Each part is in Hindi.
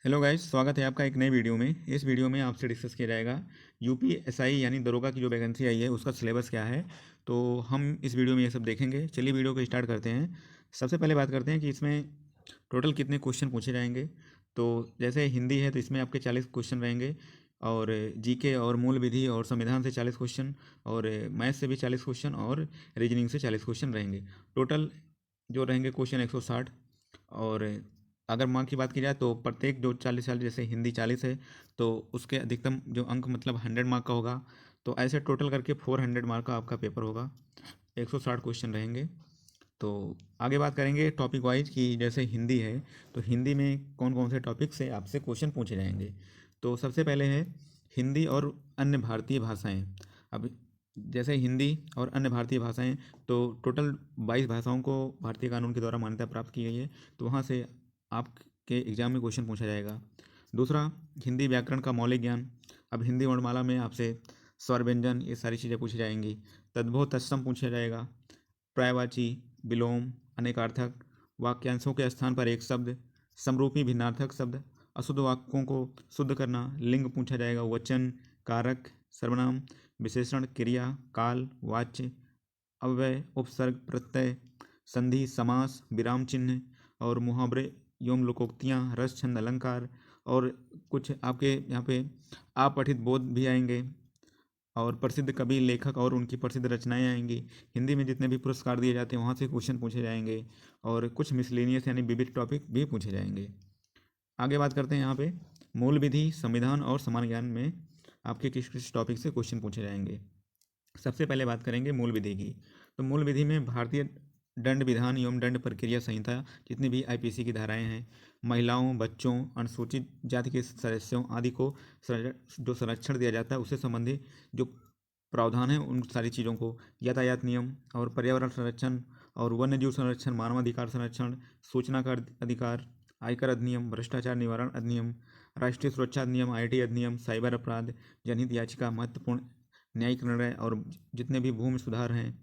हेलो गाइस, स्वागत है आपका एक नई वीडियो में। इस वीडियो में आपसे डिस्कस किया जाएगा यूपीएसआई यानी दरोगा की जो वैकेंसी आई है उसका सिलेबस क्या है। तो हम इस वीडियो में ये सब देखेंगे। चलिए वीडियो को स्टार्ट करते हैं। सबसे पहले बात करते हैं कि इसमें टोटल कितने क्वेश्चन पूछे जाएंगे। तो जैसे हिंदी है तो इसमें आपके 40 क्वेश्चन रहेंगे, और जीके और मूल विधि और संविधान से 40 क्वेश्चन, और मैथ से भी 40 क्वेश्चन, और रीजनिंग से 40 क्वेश्चन रहेंगे। टोटल जो रहेंगे क्वेश्चन 160। और अगर मार्क की बात की जाए तो प्रत्येक जो 40 जैसे हिंदी 40 है तो उसके अधिकतम जो अंक मतलब 100 मार्क का होगा। तो ऐसे टोटल करके 400 मार्क का आपका पेपर होगा। 160 क्वेश्चन रहेंगे। तो आगे बात करेंगे टॉपिक वाइज कि जैसे हिंदी है तो हिंदी में कौन कौन से टॉपिक से आपसे क्वेश्चन पूछे जाएंगे। तो सबसे पहले है हिंदी और अन्य भारतीय भाषाएं। अब जैसे हिंदी और अन्य भारतीय भाषाएं, तो टोटल 22 भाषाओं को भारतीय कानून के द्वारा मान्यता प्राप्त की गई है। तो वहाँ से आपके एग्जाम में क्वेश्चन पूछा जाएगा। दूसरा, हिंदी व्याकरण का मौलिक ज्ञान। अब हिंदी वर्णमाला में आपसे स्वर व्यंजन ये सारी चीज़ें पूछी जाएंगी। तद्भव तत्सम पूछा जाएगा। पर्यायवाची, विलोम, अनेकार्थक, वाक्यांशों के स्थान पर एक शब्द, समरूपी भिन्नार्थक शब्द, अशुद्ध वाक्यों को शुद्ध करना, लिंग पूछा जाएगा, वचन, कारक, सर्वनाम, विशेषण, क्रिया, काल, वाच्य, अव्यय, उपसर्ग, प्रत्यय, संधि, समास, विराम चिन्ह और मुहावरे एवं लोकोक्तियाँ, रस, छंद, अलंकार, और कुछ आपके यहाँ पे अपठित बोध भी आएंगे, और प्रसिद्ध कवि, लेखक और उनकी प्रसिद्ध रचनाएं आएंगी। हिंदी में जितने भी पुरस्कार दिए जाते हैं वहाँ से क्वेश्चन पूछे जाएंगे, और कुछ मिसलेनियस यानी विविध टॉपिक भी पूछे जाएंगे। आगे बात करते हैं यहाँ पे मूल विधि, संविधान और समान ज्ञान में आपके किस किस टॉपिक से क्वेश्चन पूछे जाएंगे। सबसे पहले बात करेंगे मूल विधि की। तो मूल विधि में भारतीय दंड विधान एवं दंड प्रक्रिया संहिता, जितनी भी आईपीसी की धाराएं हैं, महिलाओं, बच्चों, अनुसूचित जाति के सदस्यों आदि को जो संरक्षण दिया जाता है उससे संबंधित जो प्रावधान है उन सारी चीज़ों को, यातायात नियम और पर्यावरण संरक्षण और वन्य जीव संरक्षण, मानवाधिकार संरक्षण, सूचना का अधिकार, आयकर अधिनियम, भ्रष्टाचार निवारण अधिनियम, राष्ट्रीय सुरक्षा अधिनियम, आईटी अधिनियम, साइबर अपराध, जनहित याचिका, महत्वपूर्ण न्यायिक निर्णय, और जितने भी भूमि सुधार हैं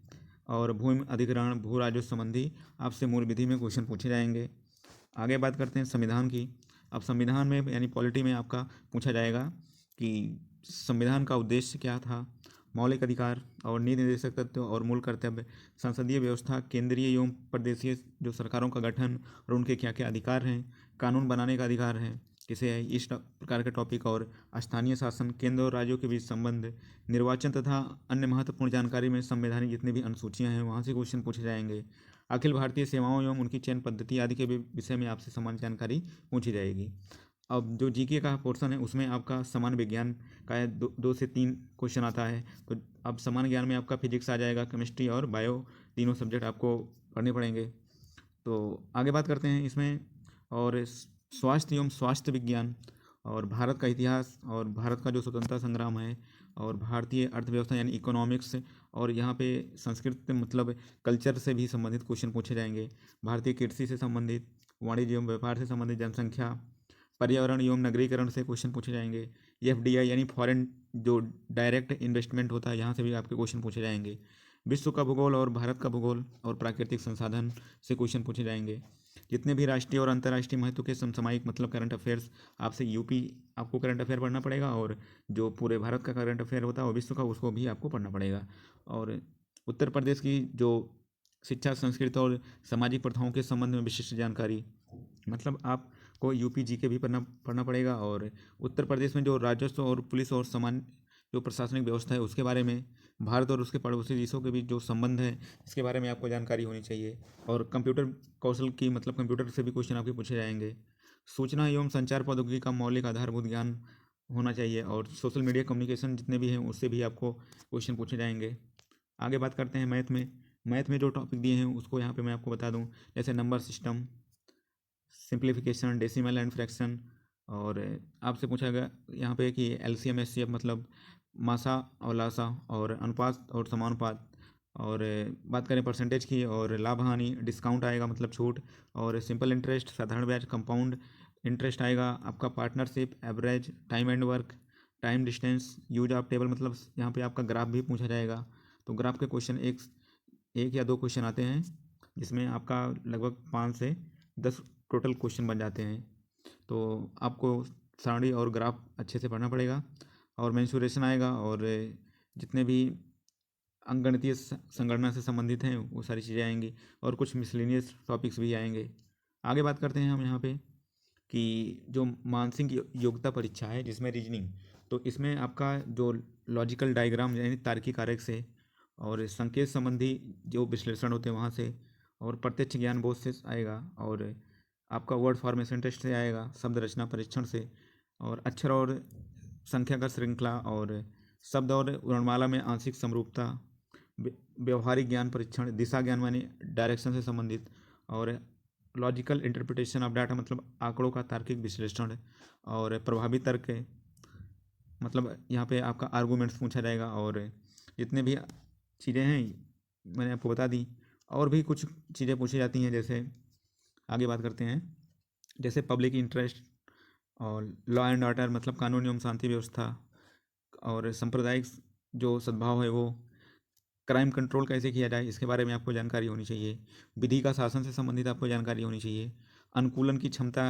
और भूमि अधिग्रहण, भू राजस्व संबंधी आपसे मूल विधि में क्वेश्चन पूछे जाएंगे। आगे बात करते हैं संविधान की। अब संविधान में यानी पॉलिटी में आपका पूछा जाएगा कि संविधान का उद्देश्य क्या था, मौलिक अधिकार और नीति निर्देशक तत्व और मूल कर्तव्य, संसदीय व्यवस्था, केंद्रीय एवं प्रदेशीय जो सरकारों का गठन और उनके क्या क्या अधिकार हैं, कानून बनाने का अधिकार है किसे है, इस प्रकार के टॉपिक, और स्थानीय शासन, केंद्र और राज्यों के बीच संबंध, निर्वाचन तथा अन्य महत्वपूर्ण जानकारी में संवैधानिक जितनी भी अनुसूचियां हैं वहाँ से क्वेश्चन पूछे जाएंगे। अखिल भारतीय सेवाओं एवं उनकी चयन पद्धति आदि के विषय में आपसे समान जानकारी पूछी जाएगी। अब जो जीके का पोर्शन है उसमें आपका समान विज्ञान का है, दो से तीन क्वेश्चन आता है। तो अब समान ज्ञान में आपका फिजिक्स आ जाएगा, केमिस्ट्री और बायो, तीनों सब्जेक्ट आपको पढ़ने पड़ेंगे। तो आगे बात करते हैं इसमें, और स्वास्थ्य एवं स्वास्थ्य विज्ञान, और भारत का इतिहास, और भारत का जो स्वतंत्रता संग्राम है, और भारतीय अर्थव्यवस्था यानी इकोनॉमिक्स, और यहाँ पे संस्कृत मतलब कल्चर से भी संबंधित क्वेश्चन पूछे जाएंगे। भारतीय कृषि से संबंधित, वाणिज्य एवं व्यापार से संबंधित, जनसंख्या, पर्यावरण एवं नगरीकरण से क्वेश्चन पूछे जाएंगे। एफडीआई यानी फॉरेन जो डायरेक्ट इन्वेस्टमेंट होता है यहाँ से भी आपके क्वेश्चन पूछे जाएंगे। विश्व का भूगोल और भारत का भूगोल और प्राकृतिक संसाधन से क्वेश्चन पूछे जाएंगे। जितने भी राष्ट्रीय और अंतर्राष्ट्रीय महत्व के समसामयिक मतलब करंट अफेयर्स आपसे यूपी आपको करंट अफेयर पढ़ना पड़ेगा, और जो पूरे भारत का करंट अफेयर होता है और विश्व का उसको भी आपको पढ़ना पड़ेगा। और उत्तर प्रदेश की जो शिक्षा, संस्कृति और सामाजिक प्रथाओं के संबंध में विशिष्ट जानकारी, मतलब आपको यूपी जी के भी पढ़ना पड़ेगा। और उत्तर प्रदेश में जो राजस्व और पुलिस और समान जो प्रशासनिक व्यवस्था है उसके बारे में, भारत और उसके पड़ोसी देशों के बीच जो संबंध है इसके बारे में आपको जानकारी होनी चाहिए। और कंप्यूटर कौशल की मतलब कंप्यूटर से भी क्वेश्चन आपके पूछे जाएंगे। सूचना एवं संचार प्रौद्योगिकी का मौलिक आधारभूत ज्ञान होना चाहिए, और सोशल मीडिया कम्युनिकेशन जितने भी हैं उससे भी आपको क्वेश्चन पूछे जाएंगे। आगे बात करते हैं मैथ में। मैथ में जो टॉपिक दिए हैं उसको यहाँ पे मैं आपको बता दूँ, जैसे number system, simplification, decimal and fraction, और आपसे पूछा गया यहाँ पे कि एलसीएम एचसीएफ मतलब मासा और लासा, और अनुपात और समानुपात, और बात करें परसेंटेज की, और लाभ हानि, डिस्काउंट आएगा मतलब छूट, और सिंपल इंटरेस्ट, साधारण ब्याज, कंपाउंड इंटरेस्ट आएगा आपका, partnership, average, time and work, time distance, use of table मतलब यहाँ पे आपका ग्राफ भी पूछा जाएगा। तो ग्राफ के क्वेश्चन एक एक या दो क्वेश्चन आते हैं जिसमें आपका लगभग 5 से 10 टोटल क्वेश्चन बन जाते हैं। तो आपको सारणी और ग्राफ अच्छे से पढ़ना पड़ेगा, और मेंसुरेशन आएगा, और जितने भी अंकगणितीय संगणना से संबंधित हैं वो सारी चीज़ें आएंगी, और कुछ मिसलेनियस टॉपिक्स भी आएंगे। आगे बात करते हैं हम यहाँ पे कि जो मानसिक योग्यता परीक्षा है जिसमें रीजनिंग, तो इसमें आपका जो लॉजिकल डायग्राम यानी तार्किक आरेख से, और संकेत संबंधी जो विश्लेषण होते हैं वहाँ से, और प्रत्यक्ष ज्ञान बोध से आएगा, और आपका वर्ड फॉर्मेशन टेस्ट से आएगा, शब्द रचना परीक्षण से, और अक्षर और संख्यागत श्रृंखला, और शब्द और वर्णमाला में आंशिक समरूपता, व्यवहारिक ज्ञान परीक्षण, दिशा ज्ञान मानी डायरेक्शन से संबंधित, और लॉजिकल इंटरप्रिटेशन ऑफ डाटा मतलब आंकड़ों का तार्किक विश्लेषण, और प्रभावी तर्क मतलब यहाँ पे आपका आर्गूमेंट्स पूछा जाएगा, और जितने भी चीज़ें हैं मैंने आपको बता दी। और भी कुछ चीज़ें पूछी जाती हैं, जैसे आगे बात करते हैं, जैसे पब्लिक इंटरेस्ट, और लॉ एंड ऑर्डर मतलब कानून एवं शांति व्यवस्था, और सांप्रदायिक जो सद्भाव है वो, क्राइम कंट्रोल कैसे किया जाए इसके बारे में आपको जानकारी होनी चाहिए, विधि का शासन से संबंधित आपको जानकारी होनी चाहिए, अनुकूलन की क्षमता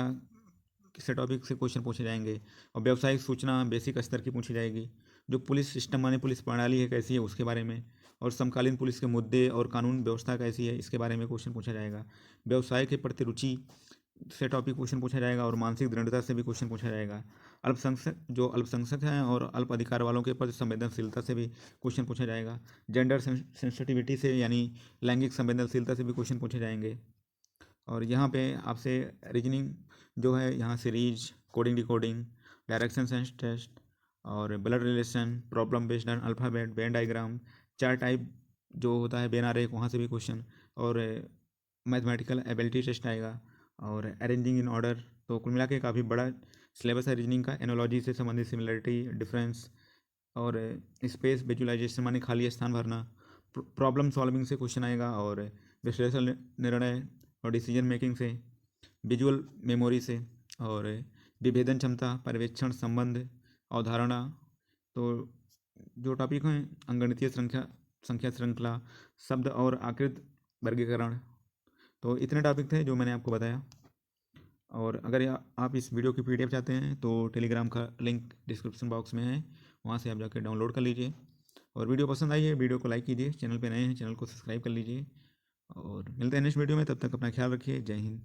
से टॉपिक से क्वेश्चन पूछे जाएंगे, और व्यावसायिक सूचना बेसिक स्तर की पूछी जाएगी, जो पुलिस सिस्टम माने पुलिस प्रणाली है कैसी है उसके बारे में, और समकालीन पुलिस के मुद्दे और कानून व्यवस्था कैसी है इसके बारे में क्वेश्चन पूछा जाएगा, व्यवसाय के प्रति रुचि से टॉपिक क्वेश्चन पूछा जाएगा, और मानसिक दृढ़ता से भी क्वेश्चन पूछा जाएगा, अल्पसंख्यक जो अल्पसंख्यक हैं और अल्प अधिकार वालों के प्रति संवेदनशीलता से भी क्वेश्चन पूछा जाएगा, जेंडर सेंसिटिविटी से यानी लैंगिक संवेदनशीलता से भी क्वेश्चन पूछे जाएंगे। और यहाँ पे आपसे रीजनिंग जो है, यहाँ series, coding decoding, direction sense test, और blood relation, problem based on alphabet, Venn diagram, चार टाइप जो होता है बेन आरेख वहाँ से भी क्वेश्चन, और मैथमेटिकल एबिलिटी टेस्ट आएगा, और अरेंजिंग इन ऑर्डर। तो कुल मिला के काफ़ी बड़ा सिलेबस है रीजनिंग का। एनोलॉजी से संबंधित सिमिलरिटी, डिफरेंस, और स्पेस विजुअलाइजेशन माने खाली स्थान भरना, प्रॉब्लम सॉल्विंग से क्वेश्चन आएगा, और विश्लेषण निर्णय और डिसीजन मेकिंग से, विजुअल मेमोरी से, और विभेदन क्षमता, पर्यवेक्षण, संबंध, अवधारणा। तो जो टॉपिक हैं अंगणितीय संख्या श्रृंखला, शब्द और आकृत वर्गीकरण। तो इतने टॉपिक थे जो मैंने आपको बताया। और अगर आप इस वीडियो की पीडीएफ चाहते हैं तो टेलीग्राम का लिंक डिस्क्रिप्शन बॉक्स में है, वहाँ से आप जाकर डाउनलोड कर लीजिए। और वीडियो पसंद आई है वीडियो को लाइक कीजिए, चैनल पे नए हैं चैनल को सब्सक्राइब कर लीजिए, और मिलते हैं नेक्स्ट वीडियो में। तब तक अपना ख्याल रखिए। जय हिंद।